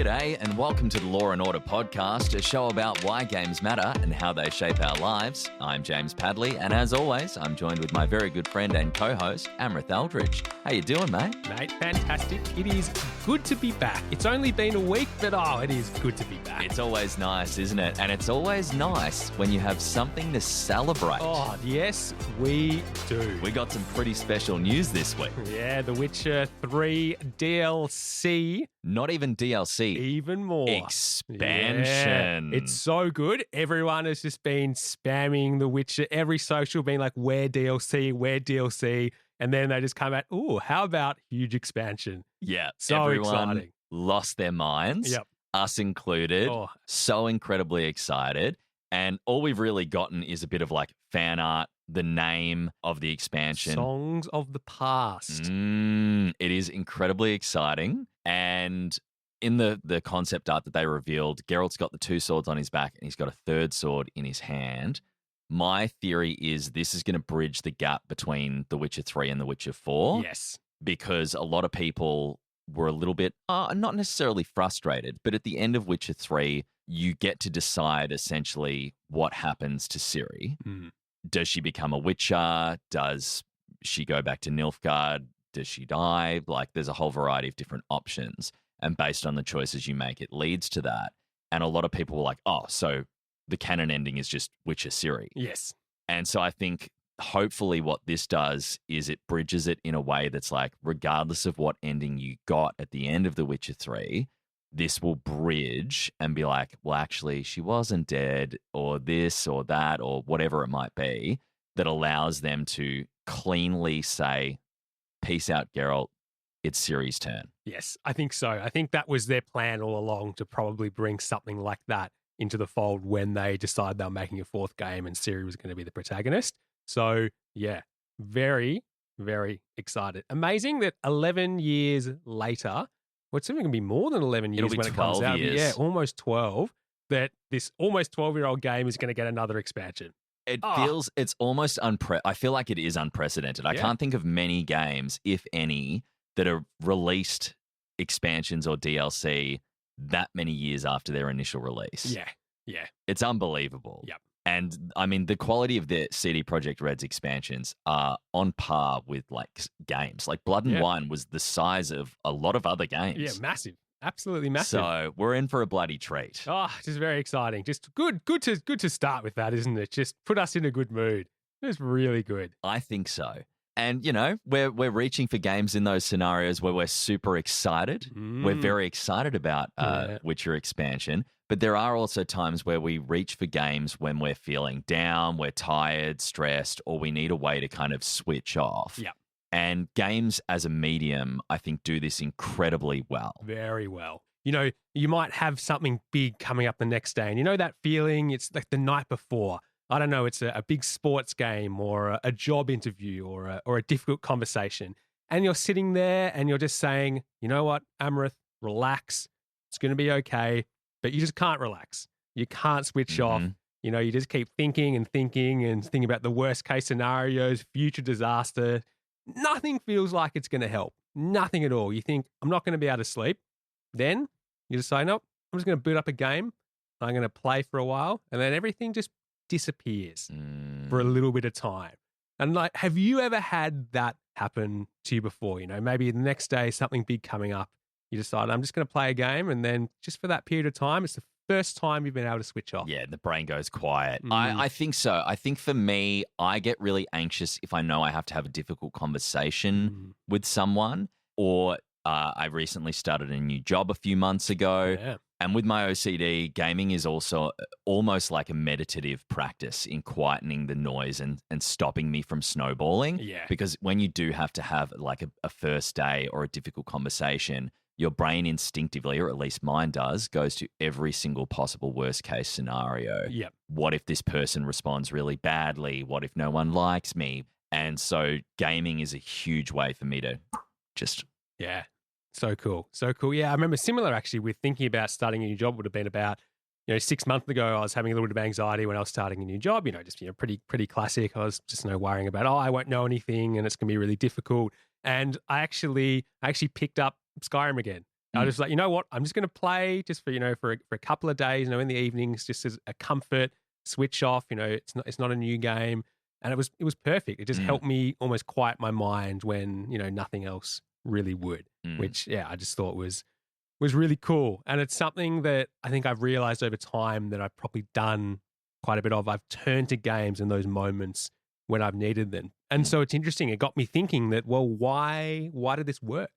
G'day and welcome to the Law & Order podcast, a show about why games matter and how they shape our lives. I'm James Padley, and as always, I'm joined with my very good friend and co-host, Amrit Aldridge. How you doing, mate? Mate, fantastic. It is good to be back. It's only been a week, but it is good to be back. It's always nice, isn't it? And it's always nice when you have something to celebrate. Oh, yes, we do. We got some pretty special news this week. Yeah, The Witcher 3 DLC. Not even DLC. Even more. Expansion. Yeah, it's so good. Everyone has just been spamming The Witcher. Every social being like, where DLC, where DLC. And then they just come out, ooh, how about huge expansion? Yeah. So everyone exciting. lost their minds. Yep. Us included. Oh. So incredibly excited. And all we've really gotten is a bit of like fan art, the name of the expansion. Songs of the past. It is incredibly exciting. And in the concept art that they revealed, Geralt's got the two swords on his back and he's got a third sword in his hand. My theory is this is going to bridge the gap between The Witcher 3 and The Witcher 4. Yes. Because a lot of people were a little bit, not necessarily frustrated, but at the end of Witcher 3, you get to decide essentially what happens to Ciri. Does she become a Witcher? Does she go back to Nilfgaard? Does she die? Like, there's a whole variety of different options. And based on the choices you make, it leads to that. And a lot of people were like, oh, so the canon ending is just Witcher Ciri. Yes. And so I think hopefully what this does is it bridges it in a way that's like, regardless of what ending you got at the end of The Witcher 3, this will bridge and be like, well, actually, she wasn't dead, or this or that, or whatever it might be, that allows them to cleanly say, peace out, Geralt. It's Ciri's turn. Yes, I think so. I think that was their plan all along, to probably bring something like that into the fold when they decide they were making a fourth game and Ciri was going to be the protagonist. So, yeah, very, very excited. Amazing that 11 years later, well, it's even going to be more than 11 years when it comes out. Years. Yeah, almost 12, that this almost 12-year-old game is going to get another expansion. It feels, it's almost I feel like it is unprecedented. I can't think of many games, if any, that are released expansions or DLC that many years after their initial release. Yeah. It's unbelievable. Yep. And I mean, the quality of the CD Projekt Red's expansions are on par with like games. Like Blood and Wine was the size of a lot of other games. Yeah, massive. Absolutely massive. So we're in for a bloody treat. Oh, just very exciting. Just good to start with that, isn't it? Just put us in a good mood. It's really good. I think so. And, you know, we're reaching for games in those scenarios where we're super excited. We're very excited about Witcher expansion. But there are also times where we reach for games when we're feeling down, we're tired, stressed, or we need a way to kind of switch off. Yeah. And games as a medium, I think, do this incredibly well. Very well. You know, you might have something big coming up the next day, and you know that feeling, it's like the night before. I don't know, it's a big sports game or a job interview or a difficult conversation. And you're sitting there and you're just saying, you know what, Amrit, relax. It's going to be okay. But you just can't relax. You can't switch off. You know, you just keep thinking and thinking about the worst case scenarios, future disaster. Nothing feels like it's going to help. Nothing at all. You think, I'm not going to be able to sleep. Then you just say, nope, I'm just going to boot up a game. I'm going to play for a while. And then everything just disappears for a little bit of time. And like, have you ever had that happen to you before? You know, maybe the next day, something big coming up. You decide, I'm just going to play a game. And then just for that period of time, it's the first time you've been able to switch off. Yeah, the brain goes quiet. I think so. I think for me, I get really anxious if I know I have to have a difficult conversation with someone, or I recently started a new job a few months ago. Yeah. And with my OCD, gaming is also almost like a meditative practice in quietening the noise and stopping me from snowballing. Yeah. Because when you do have to have like a first day or a difficult conversation, your brain instinctively, or at least mine does, goes to every single possible worst case scenario. Yep. What if this person responds really badly? What if no one likes me? And so gaming is a huge way for me to just... Yeah. So cool. So cool. Yeah, I remember similar actually with thinking about starting a new job would have been about, 6 months ago, I was having a little bit of anxiety when I was starting a new job, just, pretty classic. I was just, worrying about, I won't know anything and it's going to be really difficult. And I actually picked up Skyrim again. I was like, you know what? I'm just going to play just for, for a couple of days, in the evenings, just as a comfort, switch off, it's not a new game. And it was perfect. It just helped me almost quiet my mind when, nothing else really would, which, I just thought was really cool. And it's something that I think I've realized over time that I've probably done quite a bit of. I've turned to games in those moments when I've needed them. And so it's interesting. It got me thinking that, well, why did this work?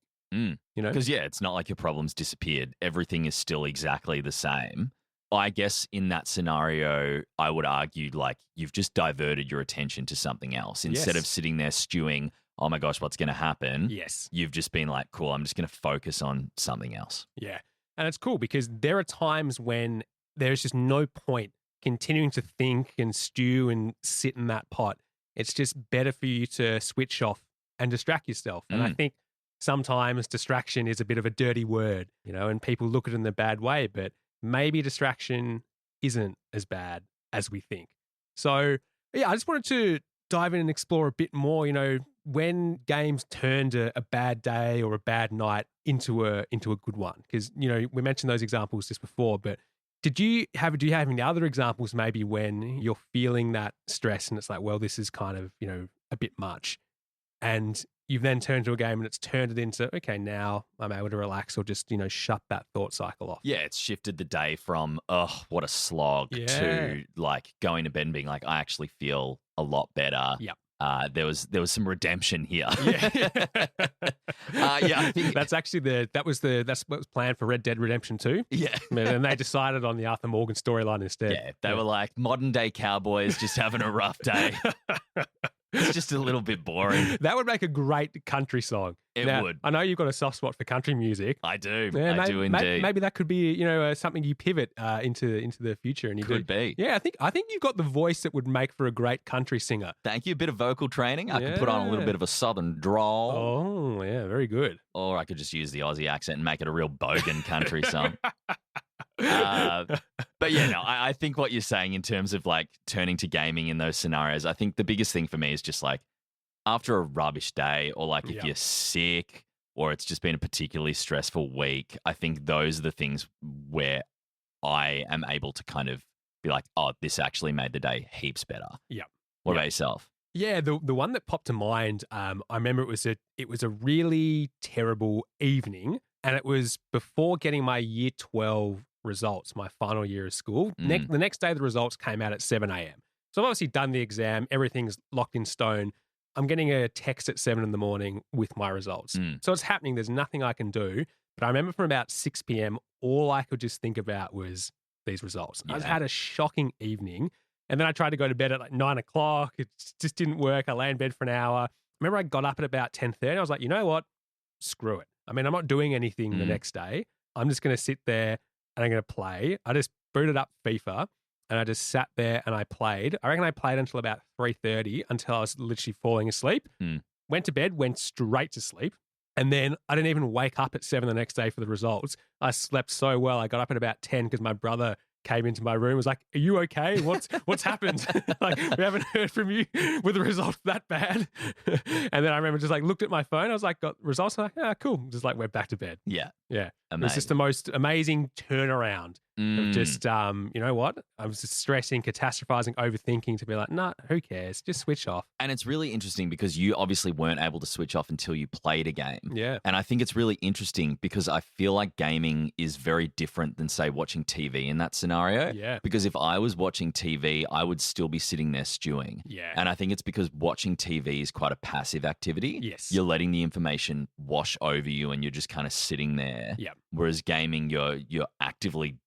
Because, it's not like your problems disappeared. Everything is still exactly the same. I guess in that scenario, I would argue like you've just diverted your attention to something else. Instead of sitting there stewing, oh my gosh, what's going to happen? Yes. You've just been like, cool, I'm just going to focus on something else. Yeah. And it's cool because there are times when there's just no point continuing to think and stew and sit in that pot. It's just better for you to switch off and distract yourself. And I think sometimes distraction is a bit of a dirty word, and people look at it in a bad way, but maybe distraction isn't as bad as we think. So, I just wanted to dive in and explore a bit more, when games turned a bad day or a bad night into a good one. Because, we mentioned those examples just before, but do you have any other examples maybe when you're feeling that stress and it's like, well, this is kind of, a bit much, and you've then turned to a game and it's turned it into, okay, now I'm able to relax or just, shut that thought cycle off. Yeah, it's shifted the day from, oh, what a slog, to like going to bed and being like, I actually feel a lot better. Yep. There was some redemption here. Yeah. I think that's what was planned for Red Dead Redemption 2. Yeah. And they decided on the Arthur Morgan storyline instead. Yeah, they were like modern day cowboys just having a rough day. It's just a little bit boring. That would make a great country song. It would. I know you've got a soft spot for country music. I do. I do indeed. Maybe that could be, something you pivot into the future. And you could be. Yeah, I think you've got the voice that would make for a great country singer. Thank you. A bit of vocal training. I could put on a little bit of a southern drawl. Oh, yeah, very good. Or I could just use the Aussie accent and make it a real bogan country song. But I think what you're saying in terms of like turning to gaming in those scenarios, I think the biggest thing for me is just like after a rubbish day, or like if you're sick or it's just been a particularly stressful week, I think those are the things where I am able to kind of be like, oh, this actually made the day heaps better. Yeah. What about yourself? Yeah, the one that popped to mind, I remember it was a really terrible evening, and it was before getting my year 12 results, my final year of school. The next day, the results came out at 7 a.m. So I've obviously done the exam. Everything's locked in stone. I'm getting a text at 7 in the morning with my results. So it's happening. There's nothing I can do. But I remember from about 6 p.m., all I could just think about was these results. Yeah. I had a shocking evening. And then I tried to go to bed at like 9 o'clock. It just didn't work. I lay in bed for an hour. Remember, I got up at about 10:30. I was like, you know what? Screw it. I mean, I'm not doing anything the next day. I'm just going to sit there and I'm going to play. I just booted up FIFA and I just sat there and I played. I reckon I played until about 3:30 until I was literally falling asleep. Went to bed, went straight to sleep. And then I didn't even wake up at 7 the next day for the results. I slept so well. I got up at about 10 because my brother came into my room, was like, are you okay? What's happened? Like, we haven't heard from you with the results that bad. And then I remember just like looked at my phone. I was like, got results. I'm like, cool. Just like went back to bed. Yeah. Yeah. Amazing. It was just the most amazing turnaround of just, you know what? I was just stressing, catastrophizing, overthinking to be like, nah, who cares? Just switch off. And it's really interesting because you obviously weren't able to switch off until you played a game. Yeah. And I think it's really interesting because I feel like gaming is very different than, say, watching TV in that scenario. Yeah. Because if I was watching TV, I would still be sitting there stewing. Yeah. And I think it's because watching TV is quite a passive activity. Yes. You're letting the information wash over you and you're just kind of sitting there. Yeah. Whereas gaming, you're actively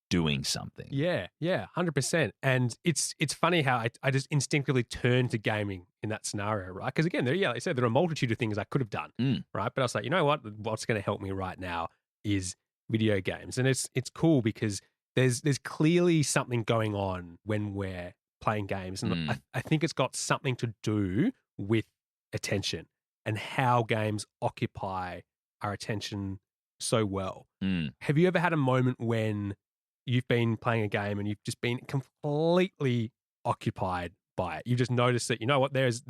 doing something. Yeah, 100%. And it's funny how I just instinctively turned to gaming in that scenario, right? Because again, like I said, there are a multitude of things I could have done, right? But I was like, you know what? What's going to help me right now is video games. And it's cool because there's clearly something going on when we're playing games. And I think it's got something to do with attention and how games occupy our attention so well. Have you ever had a moment when you've been playing a game and you've just been completely occupied by it? You just noticed that, you know what, there's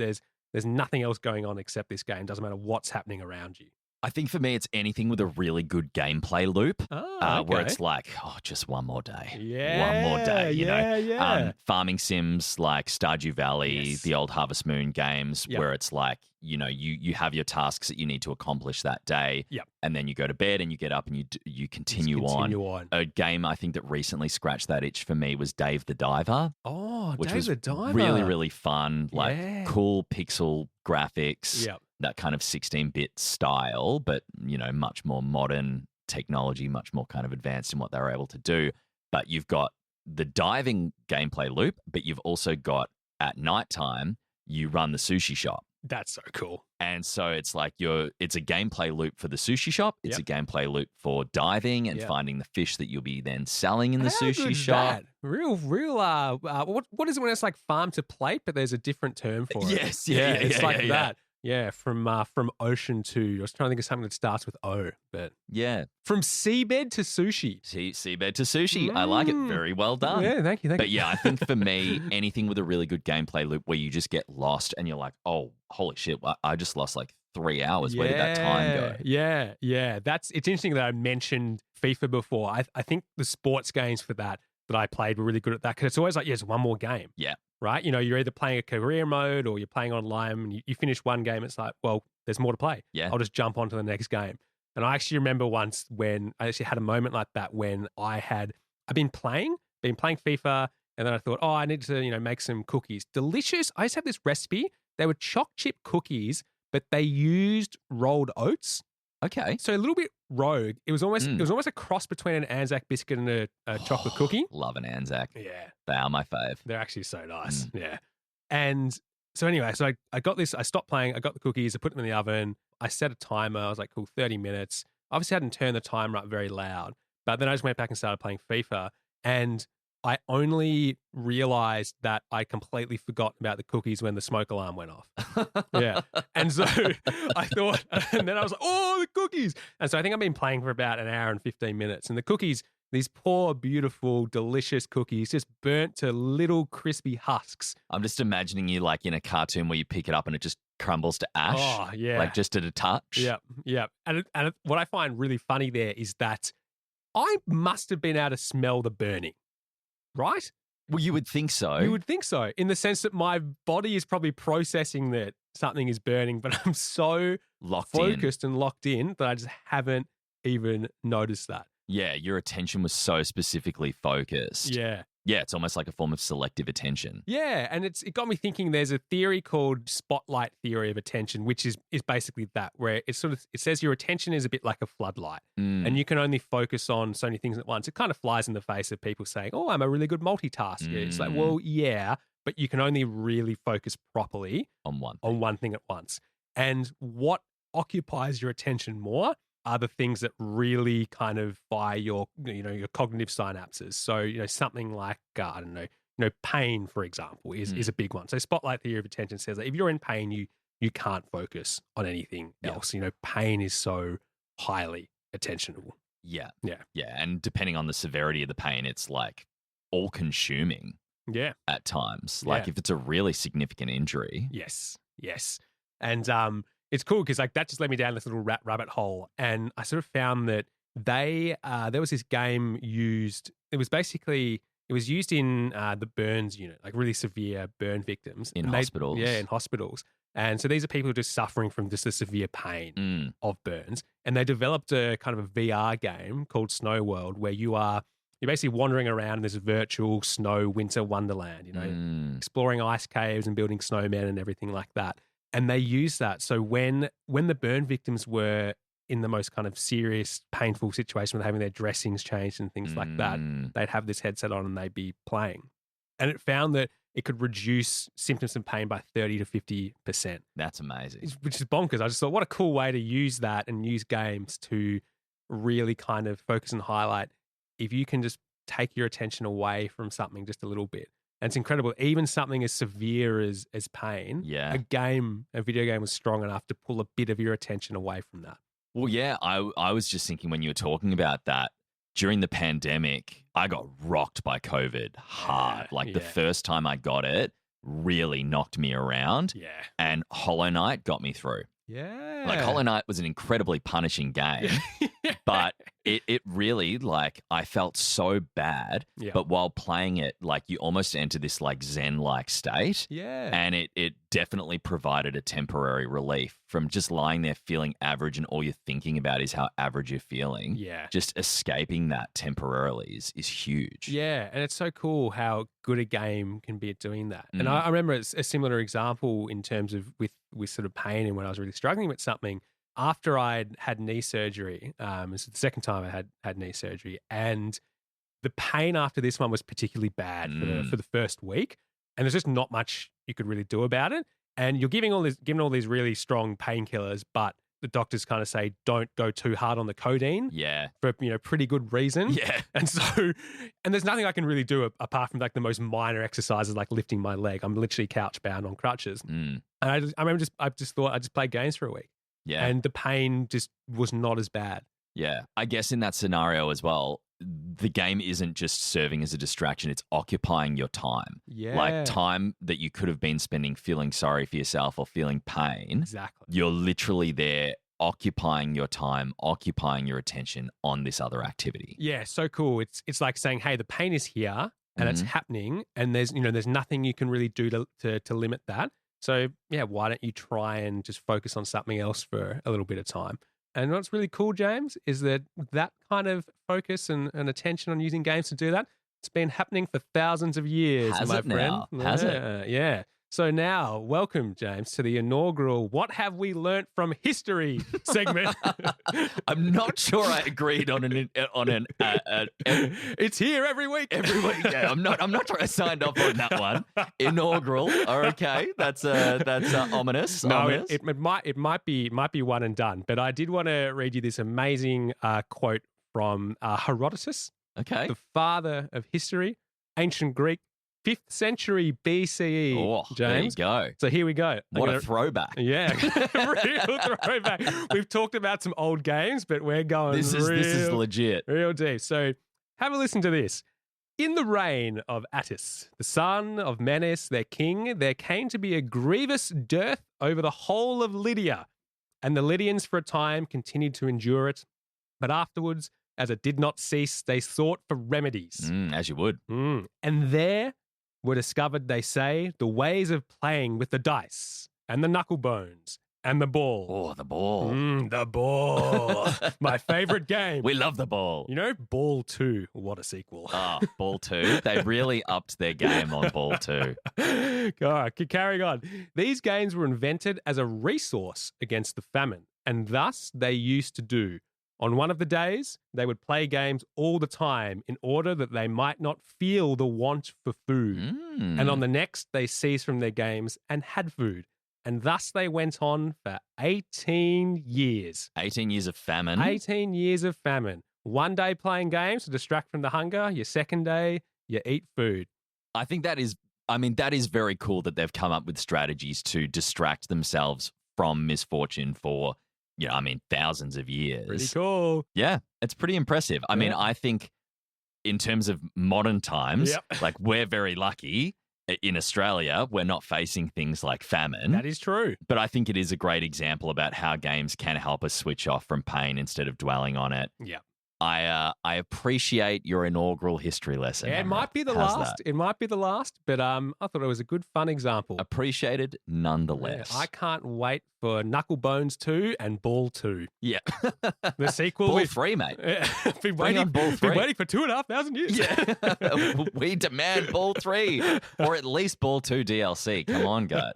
nothing else going on except this game. Doesn't matter what's happening around you. I think for me, it's anything with a really good gameplay loop, where it's like, just one more day. Yeah. One more day, you know. Yeah. Farming sims like Stardew Valley, Yes. the old Harvest Moon games, Yep. where it's like, you know, you have your tasks that you need to accomplish that day. Yep. And then you go to bed and you get up and you continue on. A game I think that recently scratched that itch for me was Dave the Diver. Oh, which Dave was the Diver. really, really fun. Like Yeah. cool pixel graphics. Yep. That kind of 16-bit style, but, you know, much more modern technology, much more kind of advanced in what they were able to do. But you've got the diving gameplay loop, but you've also got at nighttime, you run the sushi shop. That's so cool. And so it's like it's a gameplay loop for the sushi shop. It's a gameplay loop for diving and finding the fish that you'll be then selling in the sushi shop. That? Real, what is it when it's like farm to plate, but there's a different term for it? Yes, it's like that. Yeah, from ocean to, I was trying to think of something that starts with O, but yeah, from seabed to sushi. Seabed to sushi. I like it. Very well done. Yeah, thank you. But yeah, I think for me, anything with a really good gameplay loop where you just get lost and you're like, oh, holy shit, I just lost like 3 hours. Where did that time go? Yeah. It's interesting that I mentioned FIFA before. I think the sports games for that I played were really good at that, because it's always like, one more game. Yeah. Right? You know, you're either playing a career mode or you're playing online, and you finish one game, it's like, well, there's more to play. Yeah. I'll just jump onto the next game. And I actually remember once when I actually had a moment like that when I've been playing FIFA, and then I thought, I need to, make some cookies. Delicious. I used to have this recipe. They were choc chip cookies, but they used rolled oats. Okay. So a little bit rogue. It was almost a cross between an Anzac biscuit and a chocolate cookie. Love an Anzac. Yeah. They are my fave. They're actually so nice. Yeah. And so anyway, so I got this, I stopped playing, I got the cookies, I put them in the oven, I set a timer, I was like, cool, 30 minutes. Obviously I hadn't turned the timer up very loud, but then I just went back and started playing FIFA, and I only realized that I completely forgot about the cookies when the smoke alarm went off. Yeah. And so I thought, and then I was like, the cookies. And so I think I've been playing for about an hour and 15 minutes. And the cookies, these poor, beautiful, delicious cookies, just burnt to little crispy husks. I'm just imagining you like in a cartoon where you pick it up and it just crumbles to ash. Oh, yeah. Like just at a touch. Yeah. And what I find really funny there is that I must have been able to smell the burning. Right? Well, you would think so. You would think so, in the sense that my body is probably processing that something is burning, but I'm so focused and locked in that I just haven't even noticed that. Yeah, your attention was so specifically focused. Yeah. Yeah, it's almost like a form of selective attention. Yeah, and it got me thinking there's a theory called spotlight theory of attention, which is basically that, where it says your attention is a bit like a floodlight, and you can only focus on so many things at once. It kind of flies in the face of people saying, I'm a really good multitasker. It's like, well, yeah, but you can only really focus properly on one thing at once. And what occupies your attention more are the things that really kind of fire your cognitive synapses. So, something like, I don't know, pain, for example, is a big one. So spotlight theory of attention says that if you're in pain, you can't focus on anything else. Pain is so highly attentionable. Yeah. And depending on the severity of the pain, it's like all consuming. Yeah. At times. Like if it's a really significant injury. Yes. And it's cool because like that just led me down this little rabbit hole, and I sort of found that there was this game used. It was used in the burns unit, like really severe burn victims in hospitals. In hospitals. And so these are people just suffering from just the severe pain of burns, and they developed a kind of a VR game called Snow World, where you're basically wandering around in this virtual snow winter wonderland, exploring ice caves and building snowmen and everything like that. And they use that. So when the burn victims were in the most kind of serious, painful situation with having their dressings changed and things like that, they'd have this headset on and they'd be playing. And it found that it could reduce symptoms and pain by 30 to 50%. That's amazing. Which is bonkers. I just thought, what a cool way to use that and use games to really kind of focus and highlight if you can just take your attention away from something just a little bit. And it's incredible. Even something as severe as pain, a video game was strong enough to pull a bit of your attention away from that. Well, yeah, I was just thinking when you were talking about that, during the pandemic, I got rocked by COVID hard. The first time I got it really knocked me around. Yeah. And Hollow Knight got me through. Yeah. Like Hollow Knight was an incredibly punishing game, but it really, like, I felt so bad. Yeah. But while playing it, like, you almost enter this like Zen-like state. Yeah. And it definitely provided a temporary relief from just lying there feeling average, and all you're thinking about is how average you're feeling. Yeah. Just escaping that temporarily is huge. Yeah. And it's so cool how good a game can be at doing that. And I remember a similar example in terms of with sort of pain, and when I was really struggling with something. After I'd had knee surgery, this is the second time I had knee surgery, and the pain after this one was particularly bad for the first week, and there's just not much you could really do about it. And you're given all these really strong painkillers, but the doctors kind of say don't go too hard on the codeine. Yeah, for pretty good reason. Yeah, and there's nothing I can really do apart from like the most minor exercises, like lifting my leg. I'm literally couch bound on crutches, and I remember I just thought I'd just play games for a week. Yeah. And the pain just was not as bad. Yeah. I guess in that scenario as well, the game isn't just serving as a distraction, it's occupying your time. Yeah. Like time that you could have been spending feeling sorry for yourself or feeling pain. Exactly. You're literally there occupying your time, occupying your attention on this other activity. Yeah, so cool. It's like saying, hey, the pain is here and it's happening, and there's nothing you can really do to limit that. So, yeah, why don't you try and just focus on something else for a little bit of time? And what's really cool, James, is that kind of focus and attention on using games to do that, it's been happening for thousands of years, Has my it friend. now? Has it? Yeah. So now, welcome, James, to the inaugural What Have We Learnt from History segment. I'm not sure I agreed on an It's here every week. Every week, yeah. I'm not sure I signed off on that one. Inaugural. Okay, that's ominous. No, ominous. it might be one and done. But I did want to read you this amazing quote from Herodotus, Okay. the father of history, ancient Greek, 5th century BCE. Oh, James. there you go. So here we go. What a throwback. Yeah, real throwback. We've talked about some old games, but we're going This is legit. real deep. So have a listen to this. In the reign of Attis, the son of Menes, their king, there came to be a grievous dearth over the whole of Lydia, and the Lydians for a time continued to endure it. But afterwards, as it did not cease, they sought for remedies. As you would. And there were discovered, they say, the ways of playing with the dice and the knuckle bones and the ball. Oh, the ball. The ball. My favorite game. We love the ball. You know, Ball 2. What a sequel. Ah, Ball 2. They really upped their game on Ball 2. All right, carrying on. These games were invented as a resource against the famine, and thus they used to do. On one of the days, they would play games all the time in order that they might not feel the want for food. And on the next, they ceased from their games and had food. And thus they went on for 18 years. 18 years of famine. 18 years of famine. One day playing games to distract from the hunger. Your second day, you eat food. I think that is very cool that they've come up with strategies to distract themselves from misfortune for, thousands of years. Pretty cool. Yeah, it's pretty impressive. I mean, I think in terms of modern times, like we're very lucky in Australia, we're not facing things like famine. That is true. But I think it is a great example about how games can help us switch off from pain instead of dwelling on it. Yeah. I appreciate your inaugural history lesson. Yeah, it might be the last. It might be the last, but I thought it was a good, fun example. Appreciated nonetheless. Yeah, I can't wait for Knuckle Bones 2 and Ball 2. Yeah. The sequel. Ball 3, mate. Been Bring on Ball 3. Been waiting for 2,500 years. Yeah. We demand Ball 3 or at least Ball 2 DLC. Come on, guys.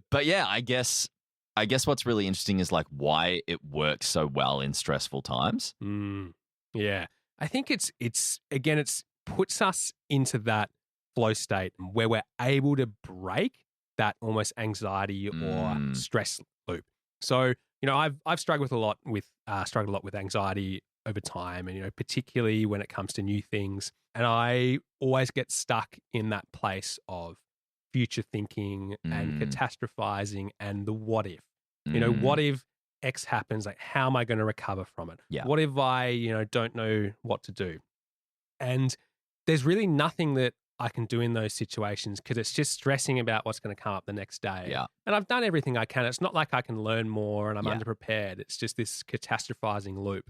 But yeah, I guess what's really interesting is like why it works so well in stressful times. Yeah. I think it's puts us into that flow state where we're able to break that almost anxiety or stress loop. So, I've struggled a lot with anxiety over time, and particularly when it comes to new things. And I always get stuck in that place of future thinking and catastrophizing and the what if. What if X happens? Like, how am I going to recover from it? Yeah. What if I, don't know what to do? And there's really nothing that I can do in those situations because it's just stressing about what's going to come up the next day. Yeah. And I've done everything I can. It's not like I can learn more and I'm Yeah. underprepared. It's just this catastrophizing loop.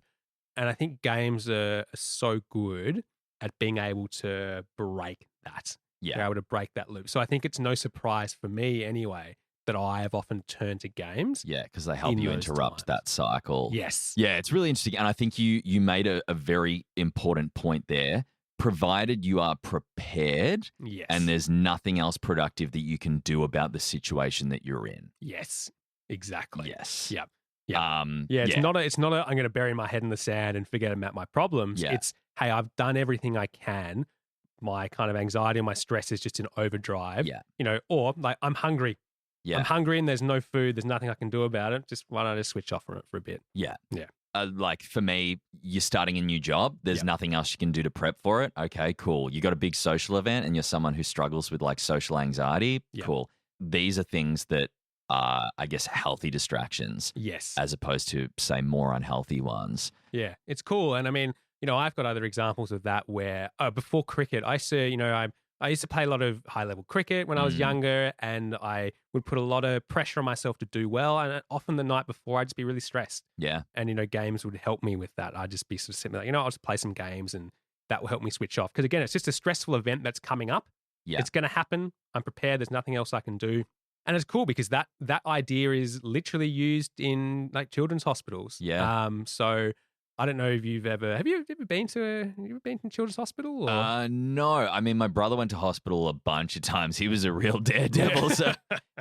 And I think games are so good at being able to break that. Yeah. They're able to break that loop. So I think it's no surprise for me anyway that I have often turned to games. Yeah, because they help in you those interrupt that cycle. Yes. Yeah, it's really interesting. And I think you made a very important point there. Provided you are prepared Yes. and there's nothing else productive that you can do about the situation that you're in. Yes. Exactly. Yes. Yep. It's not a I'm going to bury my head in the sand and forget about my problems. Yeah. It's, hey, I've done everything I can. My kind of anxiety and my stress is just in overdrive. Yeah. Or like I'm hungry. Yeah. I'm hungry and there's no food. There's nothing I can do about it. Just why don't I just switch off from it for a bit? Yeah. Yeah. Like for me, you're starting a new job. There's nothing else you can do to prep for it. Okay, cool. You got a big social event and you're someone who struggles with like social anxiety. Yep. Cool. These are things that are, I guess, healthy distractions. Yes. As opposed to, say, more unhealthy ones. Yeah. It's cool. And I mean, I've got other examples of that where before cricket, I used to play a lot of high-level cricket when I was younger, and I would put a lot of pressure on myself to do well. And often the night before, I'd just be really stressed. Yeah. And, games would help me with that. I'd just be sort of sitting like, I'll just play some games and that will help me switch off. Because again, it's just a stressful event that's coming up. Yeah. It's going to happen. I'm prepared. There's nothing else I can do. And it's cool because that idea is literally used in like children's hospitals. Yeah. So I don't know if have you ever been to children's hospital? Or? No. I mean, my brother went to hospital a bunch of times. He was a real daredevil. So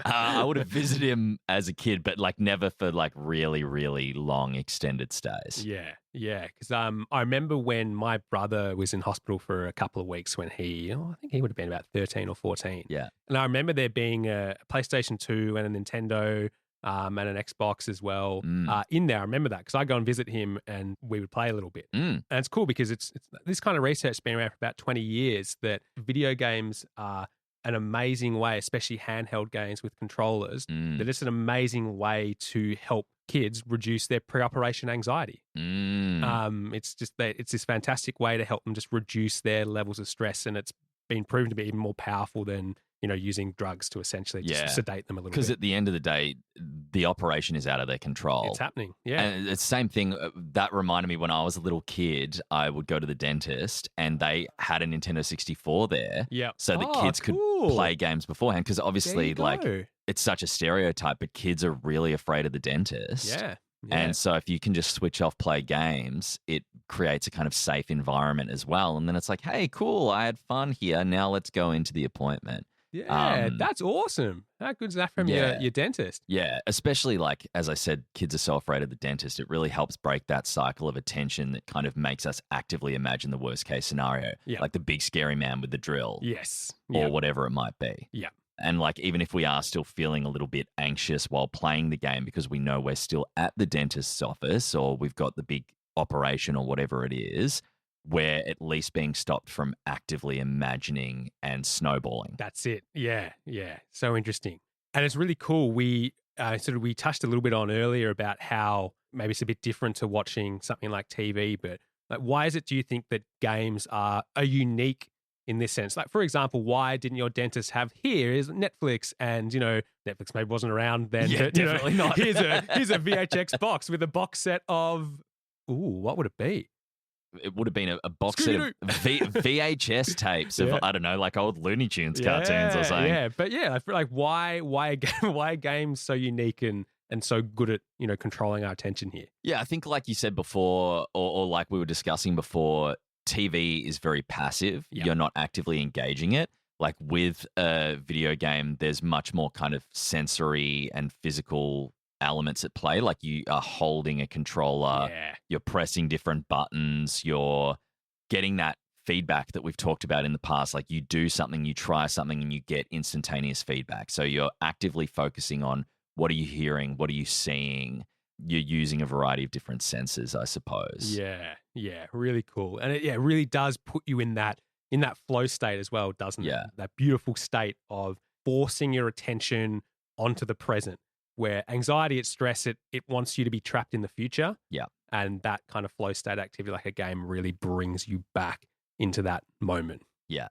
I would have visited him as a kid, but like never for like really, really long extended stays. Yeah. Yeah. Because I remember when my brother was in hospital for a couple of weeks when I think he would have been about 13 or 14. Yeah. And I remember there being a PlayStation 2 and a Nintendo and an Xbox as well in there. I remember that because I go and visit him and we would play a little bit. And it's cool because it's this kind of research has been around for about 20 years that video games are an amazing way, especially handheld games with controllers, that it's an amazing way to help kids reduce their pre-operation anxiety. It's this fantastic way to help them just reduce their levels of stress, and it's been proven to be even more powerful than using drugs to essentially just sedate them a little bit. Because at the end of the day, the operation is out of their control. It's happening, yeah. And it's the same thing. That reminded me when I was a little kid, I would go to the dentist and they had a Nintendo 64 there. Yeah. So the kids could play games beforehand. Because obviously, like, it's such a stereotype, but kids are really afraid of the dentist. Yeah. And so if you can just switch off, play games, it creates a kind of safe environment as well. And then it's like, hey, cool, I had fun here. Now let's go into the appointment. Yeah, that's awesome. How good's that from your dentist? Yeah, especially like, as I said, kids are so afraid of the dentist. It really helps break that cycle of attention that kind of makes us actively imagine the worst case scenario. Yeah. Like the big scary man with the drill. Yes. Or whatever it might be. Yeah. And like, even if we are still feeling a little bit anxious while playing the game because we know we're still at the dentist's office or we've got the big operation or whatever it is, we're at least being stopped from actively imagining and snowballing. That's it. Yeah. Yeah. So interesting. And it's really cool. We touched a little bit on earlier about how maybe it's a bit different to watching something like TV, but like, why is it, do you think, that games are unique in this sense? Like, for example, why didn't your dentist have here is Netflix, and Netflix maybe wasn't around then. Yeah, but, definitely not. Here's a VHX box with a box set of what would it be? It would have been a box set of VHS tapes of, I don't know, like old Looney Tunes cartoons or something. Yeah, but I feel like why are games so unique and so good at controlling our attention here? Yeah, I think like you said before, or like we were discussing before, TV is very passive. Yep. You're not actively engaging it. Like with a video game, there's much more kind of sensory and physical elements at play. Like you are holding a controller, you're pressing different buttons, you're getting that feedback that we've talked about in the past. Like you do something, you try something, and you get instantaneous feedback. So you're actively focusing on what are you hearing, what are you seeing. You're using a variety of different senses, I suppose. Yeah, really cool. And it really does put you in that flow state as well, doesn't it? That beautiful state of forcing your attention onto the present, where anxiety and stress, it wants you to be trapped in the future. Yeah. And that kind of flow state activity, like a game, really brings you back into that moment. Yeah.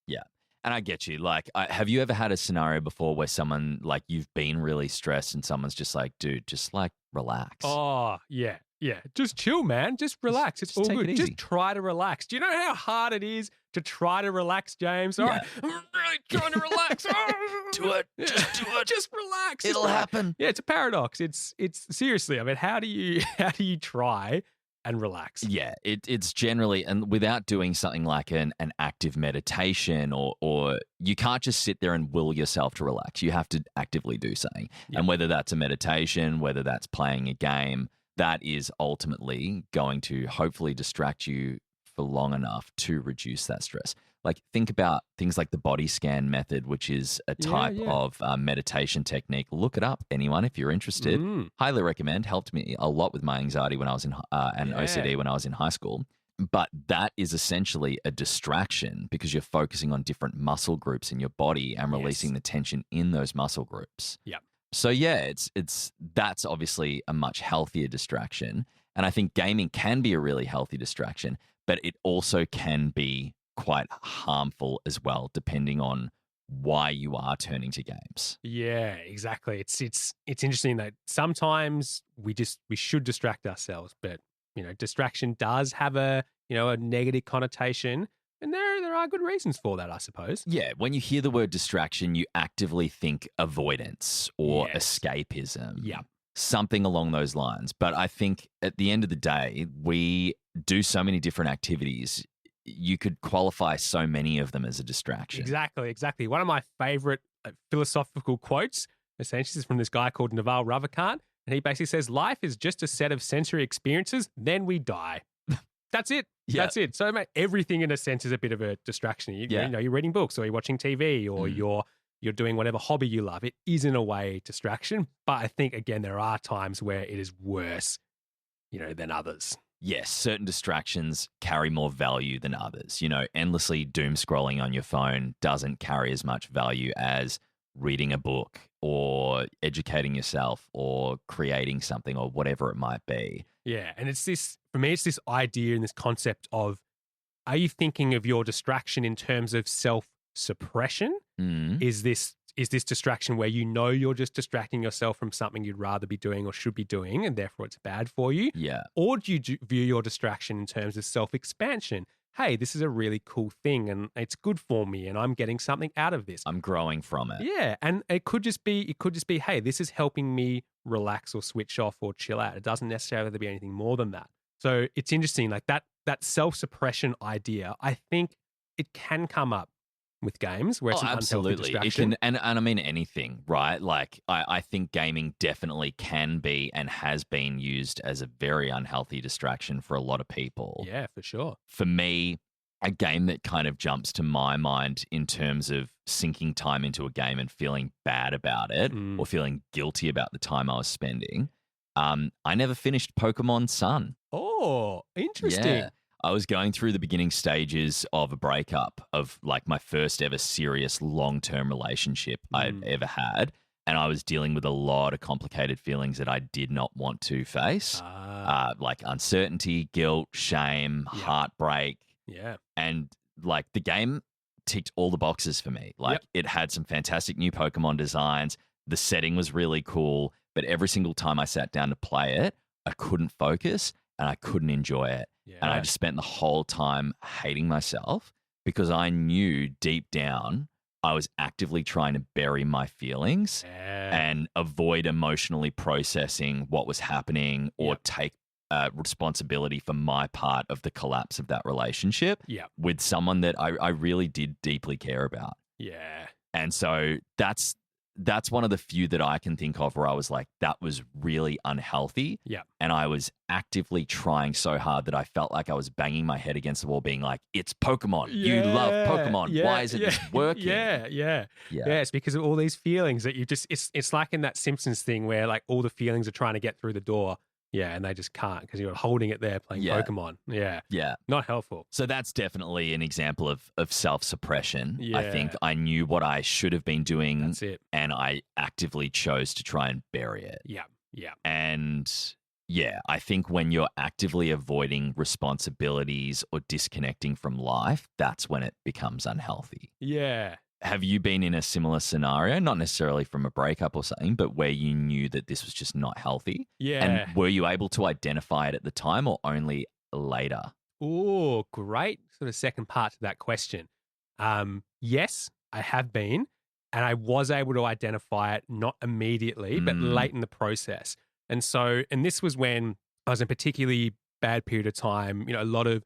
Yeah. And I get you. Like, have you ever had a scenario before where someone, like, you've been really stressed and someone's just like, dude, just like relax? Oh, yeah. Yeah. Just chill, man. Just relax. It's all take good. it easy. Just try to relax. Do you know how hard it is to try to relax, James? All right. I'm really trying to relax. Do it. Just do it. Just relax. It'll happen. Yeah, it's a paradox. It's seriously, I mean, how do you try and relax? Yeah, it's generally, and without doing something like an active meditation or you can't just sit there and will yourself to relax. You have to actively do something. Yep. And whether that's a meditation, whether that's playing a game, that is ultimately going to hopefully distract you for long enough to reduce that stress. Like, think about things like the body scan method, which is a type of meditation technique. Look it up, anyone, if you're interested. Highly recommend. Helped me a lot with my anxiety when I was in and OCD when I was in high school. But that is essentially a distraction because you're focusing on different muscle groups in your body and releasing the tension in those muscle groups. Yeah. So yeah, that's obviously a much healthier distraction. And I think gaming can be a really healthy distraction, but it also can be quite harmful as well, depending on why you are turning to games. Yeah, exactly. It's interesting that sometimes we should distract ourselves, but distraction does have a negative connotation, and there are good reasons for that, I suppose. Yeah, when you hear the word distraction, you actively think avoidance or escapism. Yeah. Something along those lines. But I think at the end of the day, we do so many different activities. You could qualify so many of them as a distraction. Exactly. One of my favorite philosophical quotes, essentially, is from this guy called Naval Ravikant. And he basically says, life is just a set of sensory experiences, then we die. That's it. Yeah. That's it. So everything in a sense is a bit of a distraction. You're reading books or you're watching TV or you're doing whatever hobby you love. It is in a way distraction. But I think, again, there are times where it is worse, than others. Yes, certain distractions carry more value than others. Endlessly doom scrolling on your phone doesn't carry as much value as reading a book or educating yourself or creating something or whatever it might be. Yeah. And for me, it's this idea and this concept of, are you thinking of your distraction in terms of self-suppression? Is this distraction where you're just distracting yourself from something you'd rather be doing or should be doing, and therefore it's bad for you? Yeah. Or do you view your distraction in terms of self-expansion? Hey, this is a really cool thing and it's good for me and I'm getting something out of this. I'm growing from it. Yeah. And it could just be, hey, this is helping me relax or switch off or chill out. It doesn't necessarily have to be anything more than that. So it's interesting, like that self-suppression idea, I think it can come up with games where it's an unhealthy distraction. It can, and I mean anything, right? Like I think gaming definitely can be and has been used as a very unhealthy distraction for a lot of people. Yeah, for sure. For me, a game that kind of jumps to my mind in terms of sinking time into a game and feeling bad about it or feeling guilty about the time I was spending. I never finished Pokemon Sun. Oh, interesting. Yeah. I was going through the beginning stages of a breakup of like my first ever serious long-term relationship I'd ever had. And I was dealing with a lot of complicated feelings that I did not want to face, like uncertainty, guilt, shame, heartbreak. Yeah. And like the game ticked all the boxes for me. Like it had some fantastic new Pokemon designs. The setting was really cool. But every single time I sat down to play it, I couldn't focus and I couldn't enjoy it. Yeah. And I just spent the whole time hating myself because I knew deep down I was actively trying to bury my feelings and avoid emotionally processing what was happening or take responsibility for my part of the collapse of that relationship with someone that I really did deeply care about. Yeah. And so that's one of the few that I can think of where I was like, that was really unhealthy. Yeah. And I was actively trying so hard that I felt like I was banging my head against the wall being like, it's Pokemon. You love Pokemon. Why isn't this working? Yeah. It's because of all these feelings that you just, it's like in that Simpsons thing where like all the feelings are trying to get through the door. Yeah, and they just can't because you're holding it there playing Pokemon. Yeah. Not helpful. So that's definitely an example of self-suppression. Yeah. I think I knew what I should have been doing. That's it. And I actively chose to try and bury it. Yeah. And Yeah, I think when you're actively avoiding responsibilities or disconnecting from life, that's when it becomes unhealthy. Yeah. Have you been in a similar scenario, not necessarily from a breakup or something, but where you knew that this was just not healthy? And Yeah. were you able to identify it at the time or only later? Oh, great sort of second part to that question. Yes, I have been, and I was able to identify it not immediately, but late in the process. And this was when I was in a particularly bad period of time. You know, a lot of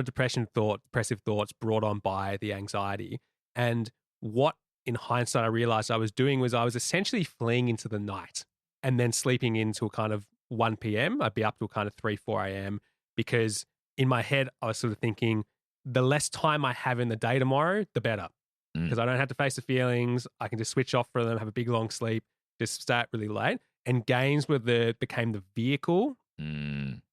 depressive thoughts brought on by the anxiety. And what, in hindsight, I realized I was doing was I was essentially fleeing into the night and then sleeping into kind of 1 p.m. I'd be up till kind of 3, 4 a.m. because in my head, I was sort of thinking, the less time I have in the day tomorrow, the better. Because I don't have to face the feelings. I can just switch off for them, have a big long sleep, just stay up really late. And games became the vehicle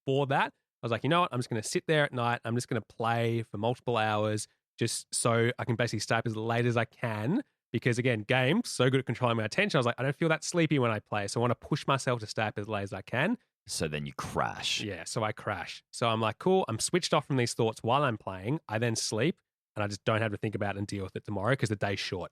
for that. I was like, you know what? I'm just going to sit there at night. I'm just going to play for multiple hours just so I can basically stay up as late as I can. Because again, games, so good at controlling my attention. I was like, I don't feel that sleepy when I play. So I want to push myself to stay up as late as I can. So then you crash. Yeah, so I crash. So I'm like, cool, I'm switched off from these thoughts while I'm playing. I then sleep and I just don't have to think about it and deal with it tomorrow because the day's short.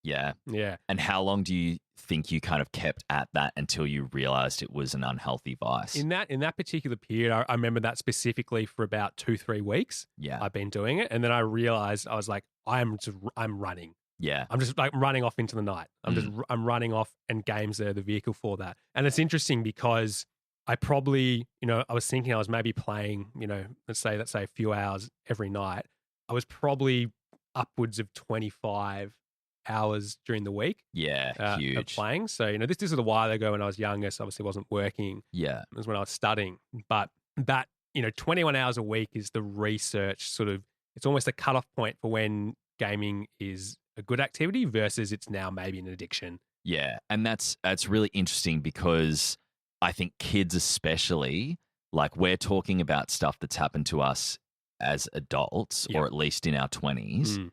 Yeah. Yeah. And how long do you think you kind of kept at that until you realized it was an unhealthy vice? In that particular period, I remember that specifically for about 2-3 weeks. Yeah. I've been doing it. And then I realized, I was like, I'm running. Yeah. I'm just like running off into the night. I'm running off, and games are the vehicle for that. And it's interesting because I probably, I was thinking I was maybe playing, let's say a few hours every night. I was probably upwards of 25 hours during the week. Yeah, huge. Of playing. So, this is a while ago when I was younger, so obviously wasn't working. Yeah. It was when I was studying. But that, 21 hours a week is the research sort of, it's almost a cutoff point for when gaming is a good activity versus it's now maybe an addiction. Yeah. And that's really interesting because I think kids especially, like we're talking about stuff that's happened to us as adults, or at least in our 20s.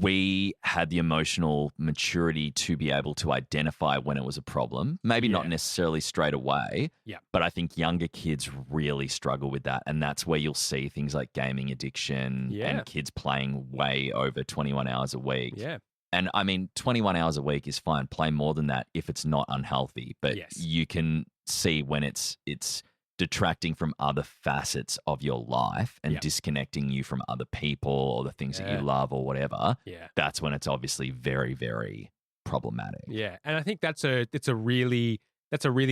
We had the emotional maturity to be able to identify when it was a problem. Maybe not necessarily straight away, but I think younger kids really struggle with that. And that's where you'll see things like gaming addiction and kids playing way over 21 hours a week. Yeah. And I mean, 21 hours a week is fine. Play more than that if it's not unhealthy. But you can see when it's detracting from other facets of your life and disconnecting you from other people or the things that you love or whatever. Yeah. That's when it's obviously very, very problematic. Yeah. And I think it's a really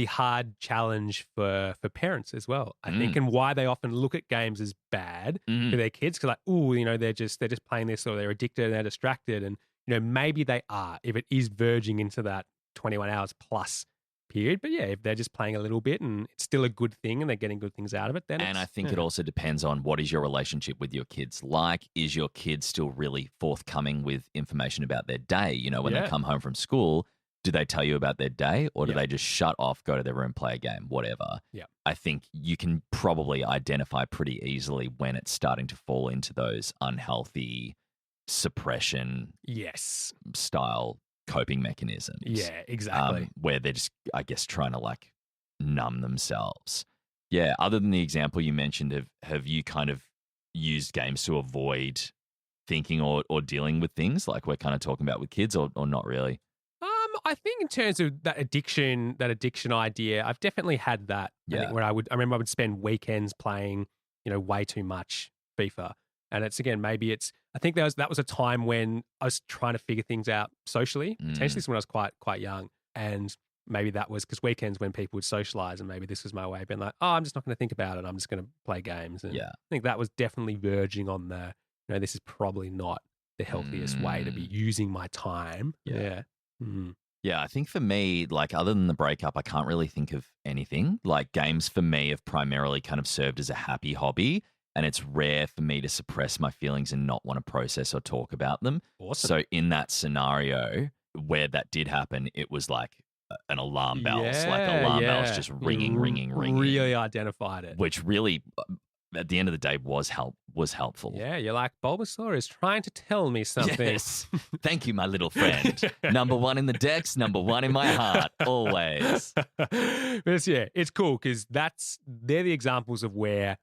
hard challenge for parents as well. I think, and why they often look at games as bad for their kids, because like, they're just playing this, or they're addicted and they're distracted. And, maybe they are, if it is verging into that 21 hours plus period. But yeah, if they're just playing a little bit and it's still a good thing and they're getting good things out of it, then I think it also depends on what is your relationship with your kids like. Is your kid still really forthcoming with information about their day? When they come home from school, do they tell you about their day, or do they just shut off, go to their room, play a game, whatever? Yeah. I think you can probably identify pretty easily when it's starting to fall into those unhealthy suppression style coping mechanisms. Yeah, exactly. Where they're just, I guess, trying to like numb themselves. Yeah. Other than the example you mentioned, have you kind of used games to avoid thinking or dealing with things like we're kind of talking about with kids, or not really? I think in terms of that addiction idea, I've definitely had that. I think where I remember I would spend weekends playing, way too much FIFA. And it's, again, I think that was a time when I was trying to figure things out socially, potentially when I was quite young. And maybe that was because weekends when people would socialize, and maybe this was my way of being like, oh, I'm just not going to think about it. I'm just going to play games. And I think that was definitely verging on this is probably not the healthiest way to be using my time. Yeah. Yeah, I think for me, like other than the breakup, I can't really think of anything. Like games for me have primarily kind of served as a happy hobby. And it's rare for me to suppress my feelings and not want to process or talk about them. Awesome. So in that scenario where that did happen, it was like an alarm bells, bells just ringing. Really identified it. Which really, at the end of the day, was was helpful. Yeah, you're like, Bulbasaur is trying to tell me something. Yes. Thank you, my little friend. Number one in the decks, number one in my heart, always. It's cool because they're the examples of where,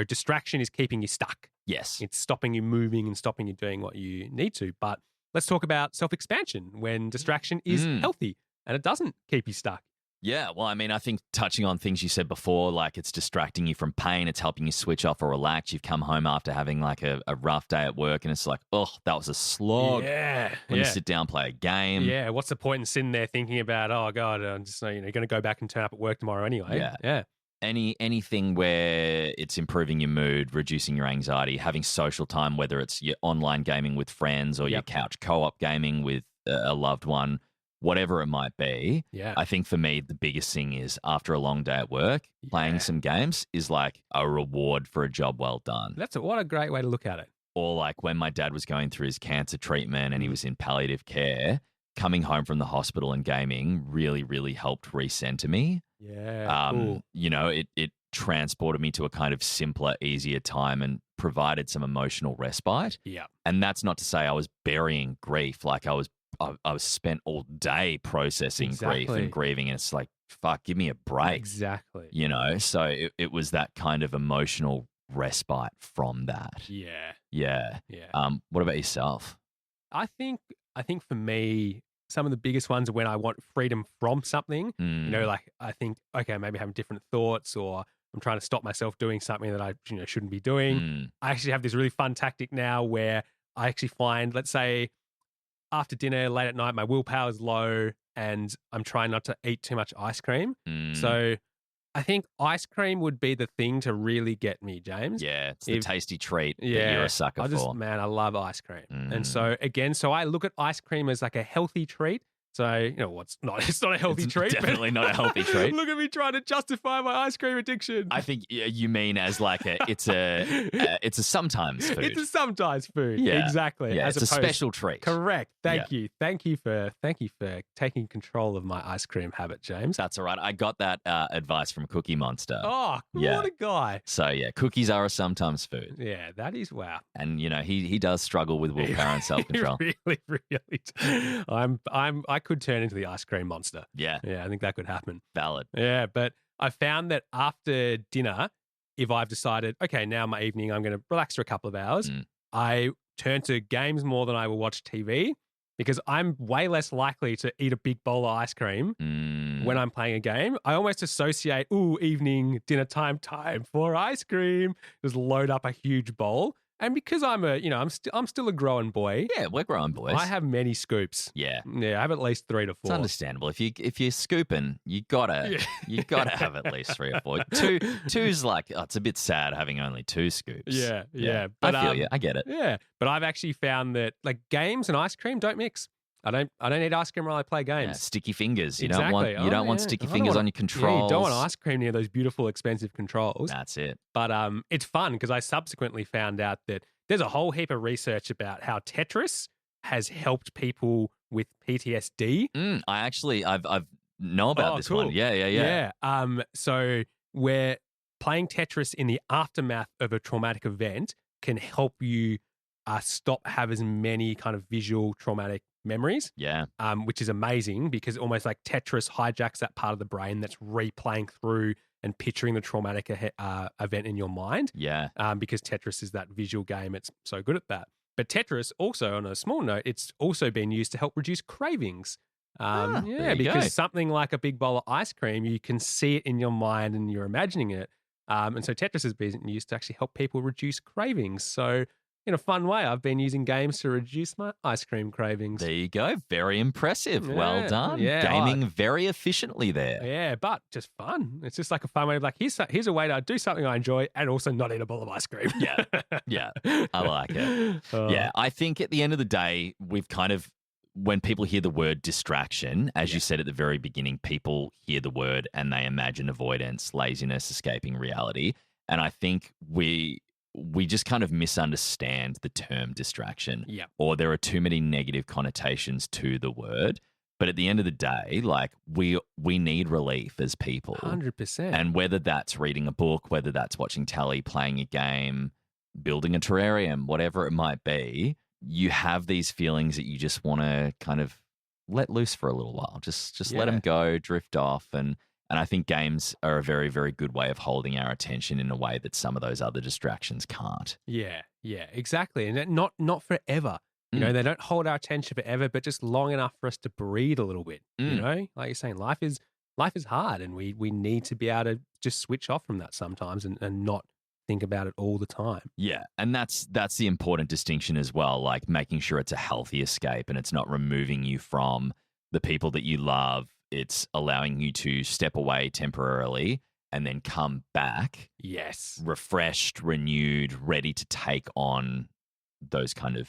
distraction is keeping you stuck. Yes. It's stopping you moving and stopping you doing what you need to. But let's talk about self-expansion when distraction is healthy and it doesn't keep you stuck. Yeah, well, I mean, I think touching on things you said before, like it's distracting you from pain, it's helping you switch off or relax. You've come home after having like a rough day at work and it's like, oh, that was a slog. Yeah. Let me sit down, play a game. Yeah, what's the point in sitting there thinking about, oh, God, I'm just going to go back and turn up at work tomorrow anyway. Yeah. Anything where it's improving your mood, reducing your anxiety, having social time, whether it's your online gaming with friends or your couch co-op gaming with a loved one, whatever it might be. Yeah. I think for me, the biggest thing is after a long day at work, playing some games is like a reward for a job well done. What a great way to look at it. Or like when my dad was going through his cancer treatment and he was in palliative care, coming home from the hospital and gaming really, really helped recenter me. Yeah. Cool. It transported me to a kind of simpler, easier time and provided some emotional respite. Yeah. And that's not to say I was burying grief. Like I was spent all day processing grief and grieving. And it's like, fuck, give me a break. Exactly. So it was that kind of emotional respite from that. Yeah. Yeah. What about yourself? I think for me, some of the biggest ones are when I want freedom from something. Like I think, okay, maybe having different thoughts or I'm trying to stop myself doing something that I shouldn't be doing. I actually have this really fun tactic now where I actually find, let's say, after dinner, late at night, my willpower is low and I'm trying not to eat too much ice cream. So I think ice cream would be the thing to really get me, James. Yeah, it's the tasty treat that you're a sucker for. Man, I love ice cream. And so I look at ice cream as like a healthy treat. So, it's not a healthy treat. Definitely not a healthy treat. Look at me trying to justify my ice cream addiction. I think you mean as like it's a sometimes food. It's a sometimes food. Yeah. Exactly. Yeah, it's a special treat. Correct. Thank you. Thank you for taking control of my ice cream habit, James. That's all right. I got that advice from Cookie Monster. Oh, what a guy. So yeah, cookies are a sometimes food. Yeah, that is wow. And he does struggle with willpower and self-control. He really. I could turn into the ice cream monster. Yeah. Yeah, I think that could happen. Valid. Yeah, but I found that after dinner, if I've decided, okay, now my evening, I'm going to relax for a couple of hours, I turn to games more than I will watch TV because I'm way less likely to eat a big bowl of ice cream when I'm playing a game. I almost associate, evening, dinner time for ice cream. Just load up a huge bowl. And because I'm still a growing boy. Yeah, we're growing boys. I have many scoops. Yeah. Yeah, I have at least 3 to 4. It's understandable. If you're scooping, you gotta have at least 3 or 4. Two's like, it's a bit sad having only 2 scoops. Yeah. But I feel you. I get it. Yeah. But I've actually found that like games and ice cream don't mix. I don't eat ice cream while I play games. Yeah, sticky fingers. You Exactly. don't want sticky fingers on your controls. Yeah, you don't want ice cream near those beautiful, expensive controls. That's it. But it's fun because I subsequently found out that there's a whole heap of research about how Tetris has helped people with PTSD. I've know about this one. Yeah. So where playing Tetris in the aftermath of a traumatic event can help you stop have as many kind of visual traumatic memories. Yeah. Which is amazing because almost like Tetris hijacks that part of the brain that's replaying through and picturing the traumatic event in your mind. Yeah. Because Tetris is that visual game. It's so good at that. But Tetris also, on a small note, it's also been used to help reduce cravings. Because something like a big bowl of ice cream, you can see it in your mind and you're imagining it. And so Tetris has been used to actually help people reduce cravings. So in a fun way, I've been using games to reduce my ice cream cravings. There you go. Very impressive. Yeah, well done. yeah. Gaming very efficiently there. Yeah, but just fun. It's just like a fun way of like, here's a way to do something I enjoy and also not eat a bowl of ice cream. Yeah. I like it. Yeah, I think at the end of the day, we've kind of, when people hear the word distraction, as you said at the very beginning, people hear the word and they imagine avoidance, laziness, escaping reality. And I think we just kind of misunderstand the term distraction. Yeah. Or there are too many negative connotations to the word. But at the end of the day, like we need relief as people. 100%. And whether that's reading a book, whether that's watching telly, playing a game, building a terrarium, whatever it might be, you have these feelings that you just want to kind of let loose for a little while. Just let them go, drift off. And I think games are a very, very good way of holding our attention in a way that some of those other distractions can't. Yeah, exactly. And not forever. You know, they don't hold our attention forever, but just long enough for us to breathe a little bit. You know, like you're saying, life is hard, and we need to be able to just switch off from that sometimes and not think about it all the time. Yeah, and that's the important distinction as well, like making sure it's a healthy escape and it's not removing you from the people that you love. It's allowing you to step away temporarily and then come back. Yes. Refreshed, renewed, ready to take on those kind of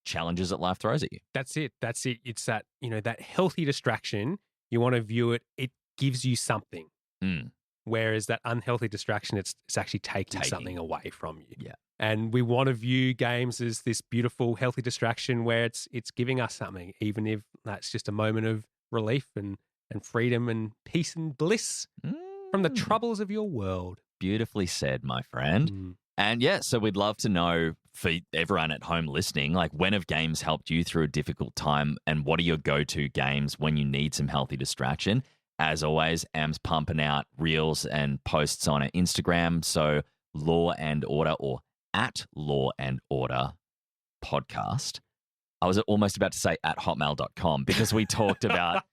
challenges that life throws at you. That's it. It's that, you know, that healthy distraction. You want to view it, it gives you something. Whereas that unhealthy distraction, it's actually taking something away from you. Yeah. And we want to view games as this beautiful, healthy distraction where it's giving us something, even if that's just a moment of relief and freedom and peace and bliss from the troubles of your world. Beautifully said, my friend. And yeah, so we'd love to know for everyone at home listening, like, when have games helped you through a difficult time, and what are your go-to games when you need some healthy distraction? As always, Am's pumping out reels and posts on her Instagram. So Law and Order, or at Law and Order podcast. I was almost about to say at hotmail.com because we talked about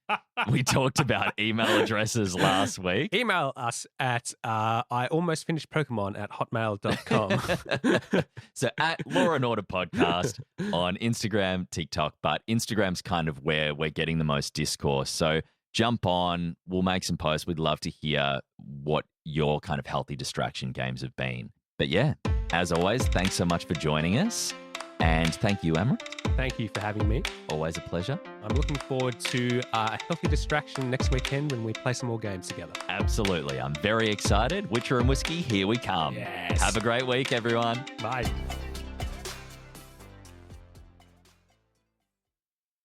email addresses last week. Email us at I almost finished Pokemon at hotmail.com. So at Law and Order podcast on Instagram, TikTok, but Instagram's kind of where we're getting the most discourse. So jump on, we'll make some posts. We'd love to hear what your kind of healthy distraction games have been. But yeah, as always, thanks so much for joining us. And thank you, Emma. Thank you for having me. Always a pleasure. I'm looking forward to a healthy distraction next weekend when we play some more games together. Absolutely. I'm very excited. Witcher and Whiskey, here we come. Yes. Have a great week, everyone. Bye.